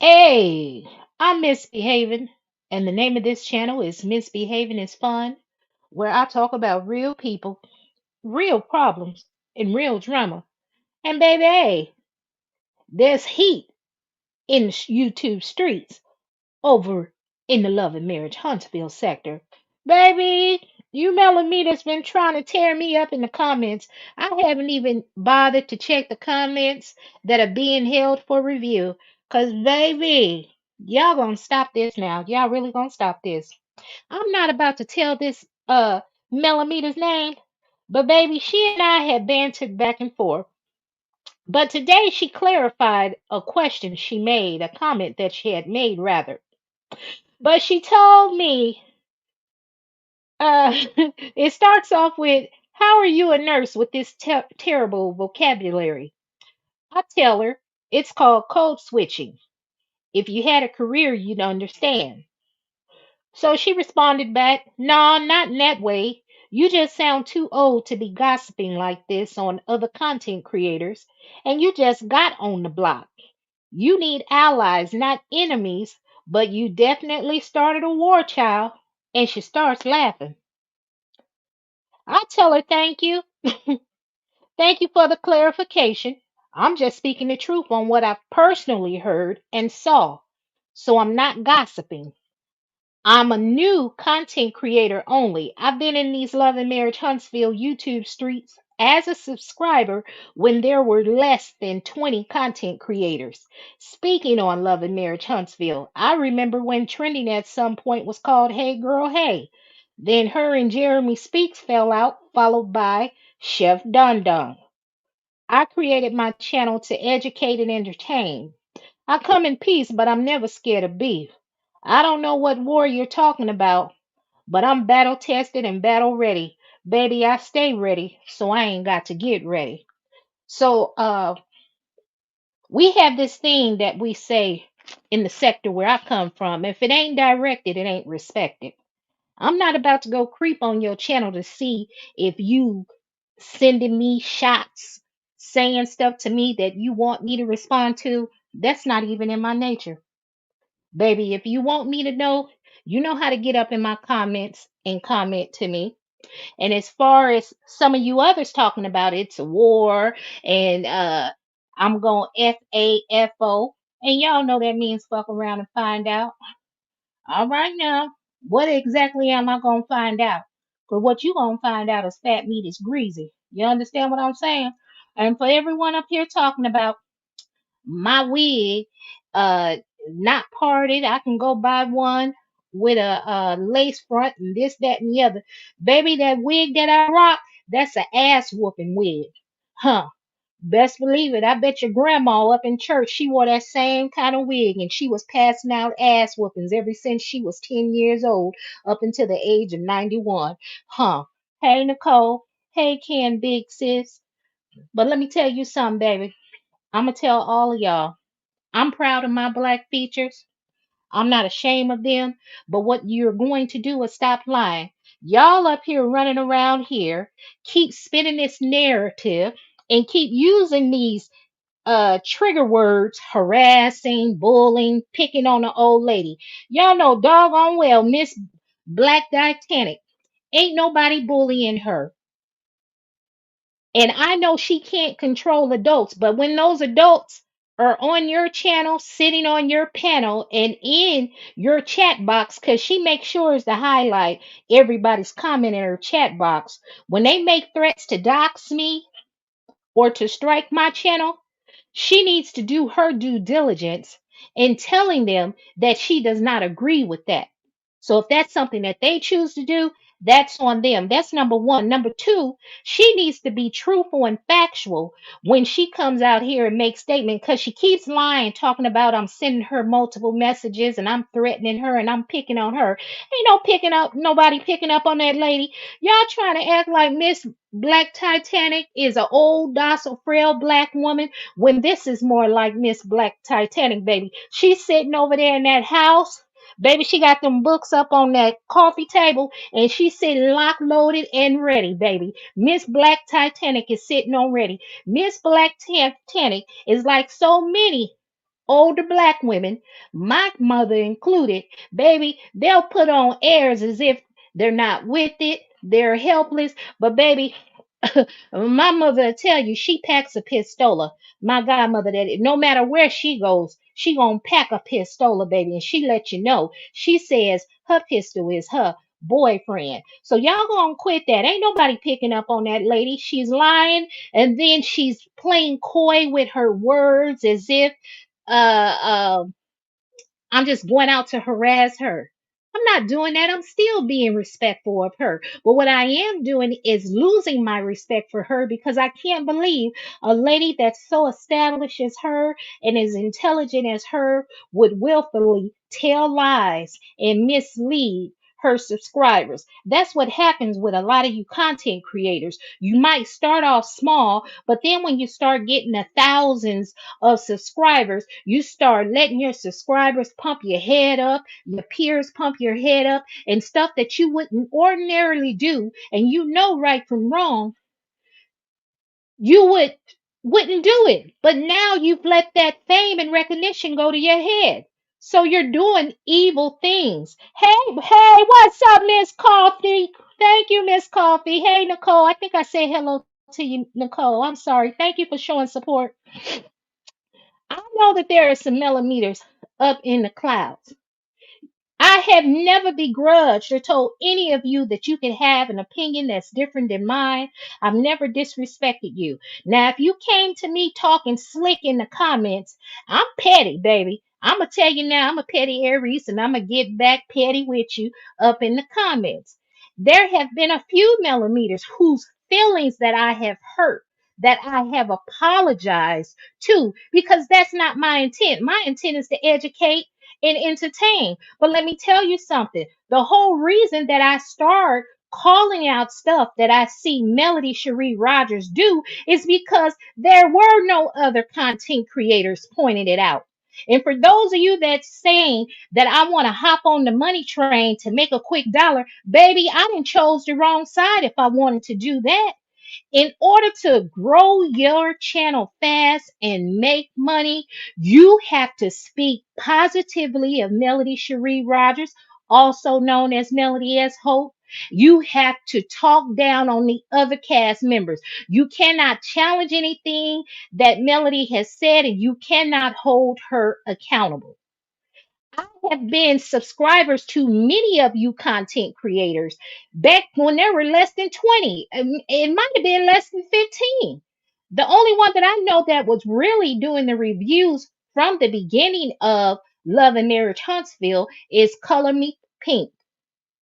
Hey, I'm Misbehaving, and the name of this channel is Misbehaving is Fun, where I talk about real people, real problems, and real drama. And baby, hey, there's heat in the YouTube streets over in the Love and Marriage Huntsville sector. Baby, you Melometer's been trying to tear me up in the comments. I haven't even bothered to check the comments that are being held for review. Cause baby, y'all gonna stop this now. Y'all really gonna stop this. I'm not about to tell this Melometer's name, but baby, she and I had bantered back and forth. But today she clarified a question she made, a comment that she had made rather. But she told me, it starts off with, how are you a nurse with this terrible vocabulary? I tell her, it's called code switching. If you had a career, you'd understand. So she responded back, no, not in that way. You just sound too old to be gossiping like this on other content creators, and you just got on the block. You need allies, not enemies, but you definitely started a war, child. And she starts laughing. I tell her thank you. Thank you for the clarification. I'm just speaking the truth on what I've personally heard and saw. So I'm not gossiping. I'm a new content creator only. I've been in these Love and Marriage Huntsville YouTube streets as a subscriber when there were less than 20 content creators. Speaking on Love and Marriage Huntsville, I remember when trending at some point was called Hey Girl Hey. Then her and Jeremy Speaks fell out, followed by Chef Don Don. I created my channel to educate and entertain. I come in peace, but I'm never scared of beef. I don't know what war you're talking about, but I'm battle tested and battle ready. Baby, I stay ready, so I ain't got to get ready. So we have this thing that we say in the sector where I come from. If it ain't directed, it ain't respected. I'm not about to go creep on your channel to see if you sending me shots, saying stuff to me that you want me to respond to. That's not even in my nature. Baby, if you want me to know, you know how to get up in my comments and comment to me. And as far as some of you others talking about it's a war and I'm going FAFO, and y'all know that means fuck around and find out. All right now, what exactly am I gonna find out? Because what you gonna find out is fat meat is greasy. You understand what I'm saying? And for everyone up here talking about my wig, uh, not parted, I can go buy one with a lace front and this, that, and the other. Baby, that wig that I rock, that's an ass whooping wig, huh? Best believe it. I bet your grandma up in church, she wore that same kind of wig and she was passing out ass whoopings ever since she was 10 years old up until the age of 91. Huh? Hey, Nicole. Hey, Ken, big sis. But let me tell you something, baby. I'm going to tell all of y'all. I'm proud of my black features. I'm not ashamed of them. But what you're going to do is stop lying. Y'all up here running around here, keep spinning this narrative and keep using these trigger words, harassing, bullying, picking on an old lady. Y'all know doggone well Miss Black Titanic ain't nobody bullying her. And I know she can't control adults, but when those adults are on your channel, sitting on your panel and in your chat box, because she makes sure is to highlight everybody's comment in her chat box. When they make threats to dox me or to strike my channel, she needs to do her due diligence in telling them that she does not agree with that. So if that's something that they choose to do, that's on them. That's number one. Number two, she needs to be truthful and factual when she comes out here and makes statement because she keeps lying, talking about I'm sending her multiple messages and I'm threatening her and I'm picking on her. Ain't no picking up, nobody picking up on that lady. Y'all trying to act like Miss Black Titanic is an old, docile, frail black woman when this is more like Miss Black Titanic, baby. She's sitting over there in that house. Baby, she got them books up on that coffee table and she's sitting locked, loaded, and ready, baby. Miss Black Titanic is sitting on ready. Miss Black Titanic is like so many older black women, my mother included, baby, they'll put on airs as if they're not with it, they're helpless. But baby, my mother will tell you she packs a pistola. My godmother, that no matter where she goes, she gonna pack a pistola, baby, and she let you know. She says her pistol is her boyfriend. So y'all gonna quit that. Ain't nobody picking up on that lady. She's lying, and then she's playing coy with her words as if uh I'm just going out to harass her. I'm not doing that. I'm still being respectful of her. But what I am doing is losing my respect for her because I can't believe a lady that's so established as her and as intelligent as her would willfully tell lies and mislead her subscribers. That's what happens with a lot of you content creators. You might start off small, but then when you start getting the thousands of subscribers, you start letting your subscribers pump your head up, your peers pump your head up, and stuff that you wouldn't ordinarily do, and you know right from wrong, you wouldn't do it. But now you've let that fame and recognition go to your head. So you're doing evil things. Hey, what's up, Miss Coffee? Thank you, Miss Coffee. Hey, Nicole. I think I said hello to you, Nicole. I'm sorry. Thank you for showing support. I know that there are some millimeters up in the clouds. I have never begrudged or told any of you that you can have an opinion that's different than mine. I've never disrespected you. Now, if you came to me talking slick in the comments, I'm petty, baby. I'm going to tell you now, I'm a petty Aries and I'm going to get back petty with you up in the comments. There have been a few millimeters whose feelings that I have hurt, that I have apologized to, because that's not my intent. My intent is to educate and entertain. But let me tell you something. The whole reason that I start calling out stuff that I see Melody Cherie Rogers do is because there were no other content creators pointing it out. And for those of you that's saying that I want to hop on the money train to make a quick dollar, baby, I done chose the wrong side if I wanted to do that. In order to grow your channel fast and make money, you have to speak positively of Melody Cherie Rogers, also known as Melody S. Hope. You have to talk down on the other cast members. You cannot challenge anything that Melody has said, and you cannot hold her accountable. I have been subscribers to many of you content creators back when there were less than 20. It might have been less than 15. The only one that I know that was really doing the reviews from the beginning of Love and Marriage Huntsville is Color Me Pink,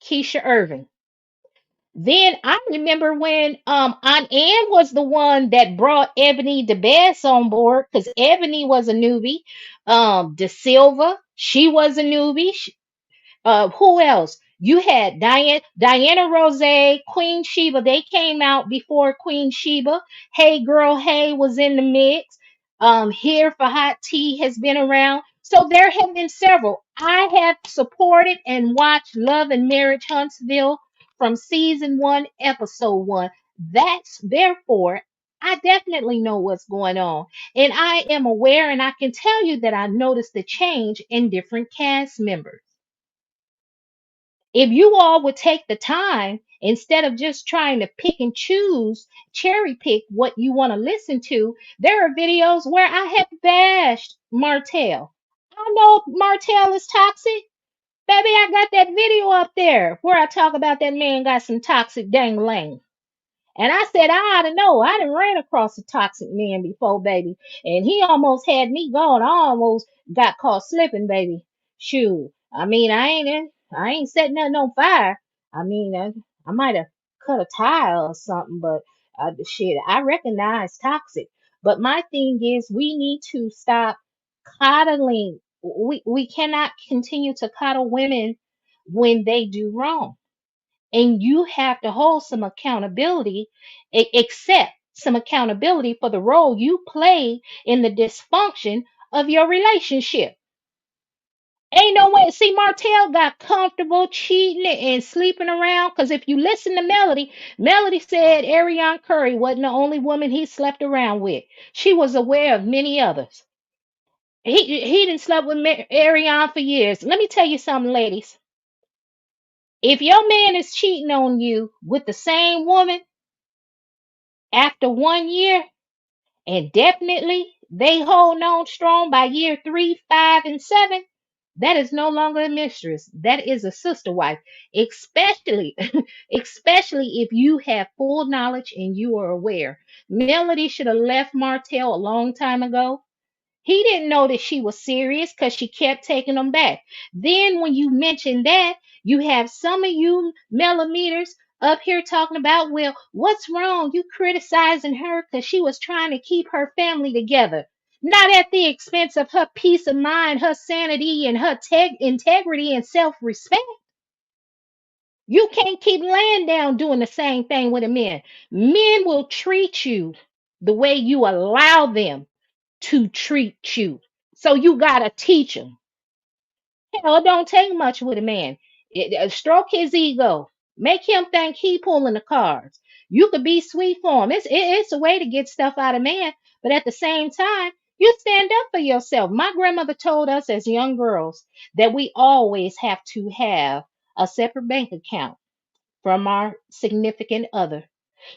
Keisha Irving. Then I remember when Aunt Ann was the one that brought Ebony DeBess on board because Ebony was a newbie. De Silva, she was a newbie. Who else? You had Diana Rose, Queen Sheba. They came out before Queen Sheba. Hey Girl Hey was in the mix. Here for Hot Tea has been around. So there have been several. I have supported and watched Love and Marriage Huntsville from season one, episode one. That's therefore I definitely know what's going on. And I am aware and I can tell you that I noticed the change in different cast members. If you all would take the time instead of just trying to pick and choose, cherry pick what you want to listen to, there are videos where I have bashed Martell. I know Martell is toxic. Baby, I got that video up there where I talk about that man got some toxic dang lang. And I said, I ought to know. I done ran across a toxic man before, baby. And he almost had me going. I almost got caught slipping, baby. Shoot. I ain't setting nothing on fire. I might have cut a tire or something, but shit, I recognize toxic. But my thing is we need to stop coddling. We cannot continue to coddle women when they do wrong, and you have to hold some accountability, accept some accountability for the role you play in the dysfunction of your relationship. Ain't no way. See, Martell got comfortable cheating and sleeping around because if you listen to Melody, Melody said Ariane Curry wasn't the only woman he slept around with. She was aware of many others. He didn't slept with Ariane for years. Let me tell you something, ladies. If your man is cheating on you with the same woman after 1 year, and definitely they hold on strong by year 3, 5, and 7, that is no longer a mistress. That is a sister wife. Especially, especially if you have full knowledge and you are aware. Melody should have left Martell a long time ago. He didn't know that she was serious because she kept taking them back. Then, when you mention that, you have some of you Melometers up here talking about, well, what's wrong? You criticizing her because she was trying to keep her family together. Not at the expense of her peace of mind, her sanity, and her integrity and self respect. You can't keep laying down doing the same thing with a man. Men will treat you the way you allow them to treat you. So you gotta teach him. Hell, it don't take much with a man. Stroke his ego. Make him think he pulling the cards. You could be sweet for him. It's a way to get stuff out of man, but at the same time, you stand up for yourself. My grandmother told us as young girls that we always have to have a separate bank account from our significant other.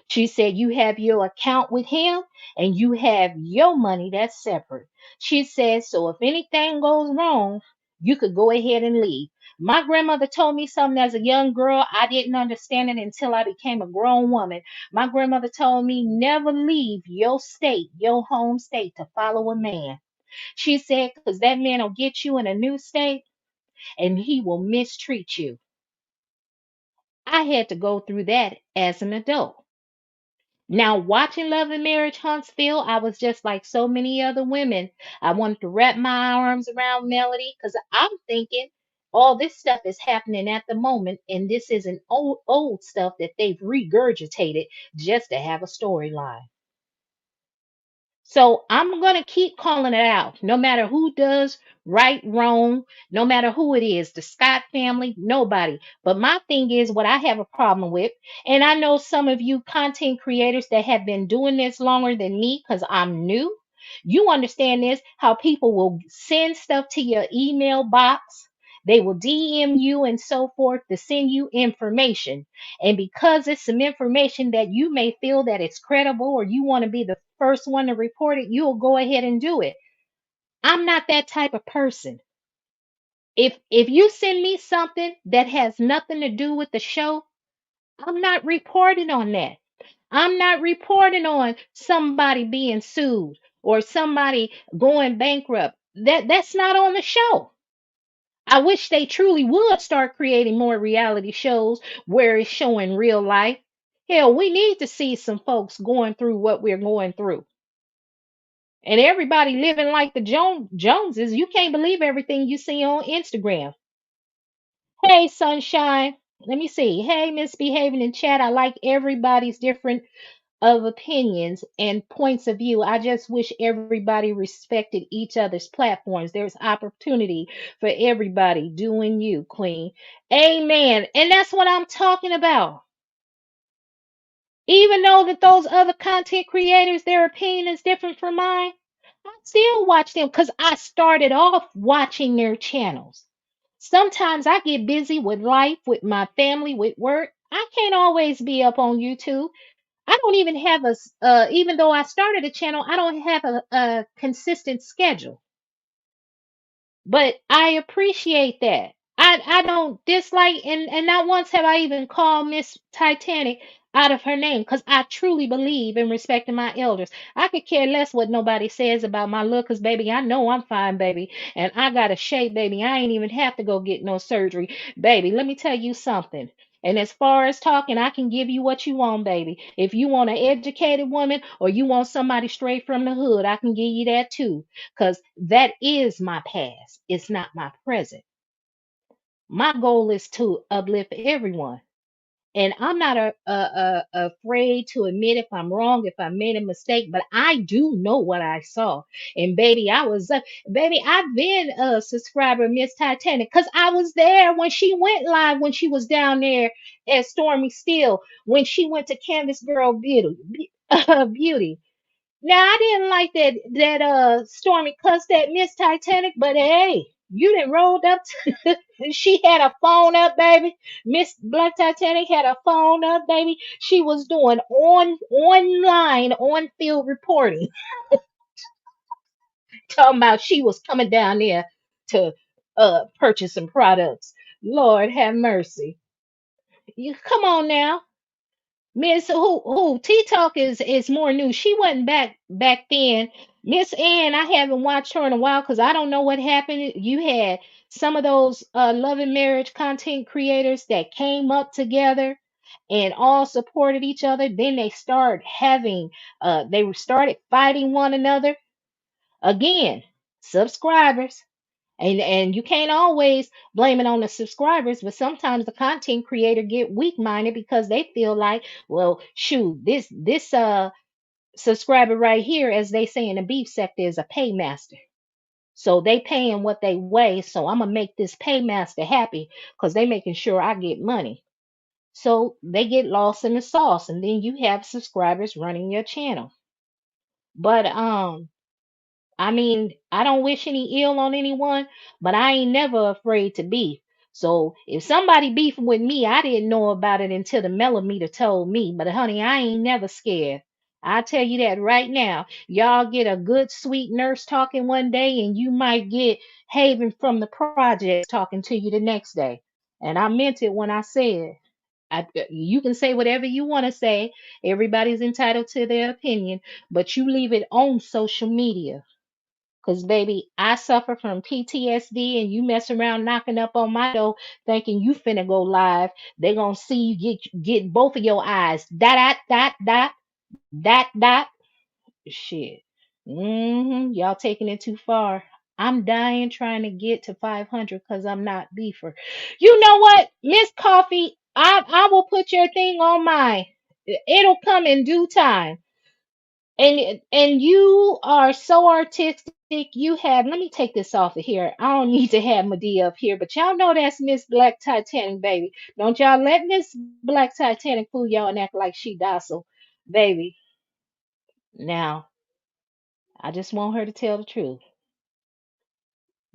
She said you have your account with him and you have your money that's separate. She said, so if anything goes wrong, you could go ahead and leave. My grandmother told me something as a young girl. I didn't understand it until I became a grown woman. My grandmother told me never leave your state, your home state, to follow a man. She said, because that man will get you in a new state and he will mistreat you. I had to go through that as an adult. Now, watching Love and Marriage Huntsville, I was just like so many other women. I wanted to wrap my arms around Melody because I'm thinking all this stuff is happening at the moment, and this isn't old stuff that they've regurgitated just to have a storyline. So I'm going to keep calling it out, no matter who does right, wrong, no matter who it is, the Scott family, nobody. But my thing is what I have a problem with, and I know some of you content creators that have been doing this longer than me because I'm new. You understand this, how people will send stuff to your email box. They will DM you and so forth to send you information. And because it's some information that you may feel that it's credible or you want to be the first one to report it, you'll go ahead and do it. I'm not that type of person. If you send me something that has nothing to do with the show, I'm not reporting on that. I'm not reporting on somebody being sued or somebody going bankrupt. That's not on the show. I wish they truly would start creating more reality shows where it's showing real life. Hell, we need to see some folks going through what we're going through. And everybody living like the Joneses. You can't believe everything you see on Instagram. Hey, Sunshine. Let me see. Hey, misbehaving in chat. I like everybody's different of opinions and points of view. I just wish everybody respected each other's platforms. There's opportunity for everybody doing you, Queen. Amen. And that's what I'm talking about. Even though that those other content creators, their opinion is different from mine, I still watch them because I started off watching their channels. Sometimes I get busy with life, with my family, with work. I can't always be up on YouTube. I don't even have even though I started a channel, I don't have a consistent schedule. But I appreciate that. I don't dislike, and not once have I even called Miss Titanic out of her name because I truly believe in respecting my elders. I could care less what nobody says about my look because, baby, I know I'm fine, baby. And I got a shape, baby. I ain't even have to go get no surgery. Baby, let me tell you something. And as far as talking, I can give you what you want, baby. If you want an educated woman or you want somebody straight from the hood, I can give you that too because that is my past. It's not my present. My goal is to uplift everyone. And I'm not afraid to admit if I'm wrong, if I made a mistake, but I do know what I saw. And baby, baby, I've been a subscriber, Miss Titanic, because I was there when she went live, when she was down there at Stormy Still, when she went to Canvas Girl Beauty. Beauty. Now I didn't like that Stormy cussed at Miss Titanic, but hey, you didn't rolled up she had a phone up, baby. Miss Black Titanic had a phone up, baby. She was doing online on field reporting, talking about she was coming down there to purchase some products. Lord have mercy. You come on now. Miss who T Talk is more new. She wasn't back then. Miss Ann, I haven't watched her in a while because I don't know what happened. You had some of those love and marriage content creators that came up together and all supported each other. Then they started having they started fighting one another again. Subscribers. And you can't always blame it on the subscribers, but sometimes the content creator get weak minded because they feel like, well, shoot, this subscriber right here, as they say in the beef sector, is a paymaster. So they paying what they weigh. So I'm gonna make this paymaster happy because they making sure I get money. So they get lost in the sauce, and then you have subscribers running your channel. But I mean, I don't wish any ill on anyone, but I ain't never afraid to beef. So if somebody beefing with me, I didn't know about it until the Melometer told me. But honey, I ain't never scared. I tell you that right now. Y'all get a good sweet nurse talking one day, and you might get Haven from the projects talking to you the next day. And I meant it when I said, you can say whatever you want to say. Everybody's entitled to their opinion, but you leave it on social media. Cause baby, I suffer from PTSD, and you mess around knocking up on my door thinking you finna go live. They gonna see you get both of your eyes. Dot dot dot dot dot. Shit. Y'all taking it too far. I'm dying trying to get to 500 because I'm not beefer. You know what, Miss Coffee? I will put your thing on mine. It'll come in due time. And you are so artistic. You have, let me take this off of here. I don't need to have Medea up here, but y'all know that's Miss Black Titanic, baby. Don't y'all let Miss Black Titanic fool y'all and act like she docile, baby. Now, I just want her to tell the truth.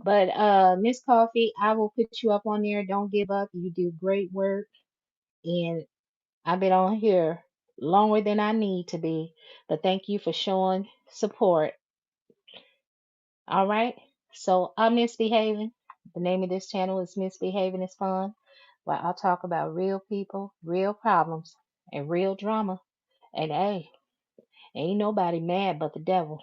But Miss Coffee, I will put you up on there. Don't give up. You do great work, and I've been on here longer than I need to be. But thank you for showing support. All right. So I'm misbehaving. The name of this channel is Misbehaving is Fun, where I'll talk about real people, real problems, and real drama. And hey, ain't nobody mad but the devil.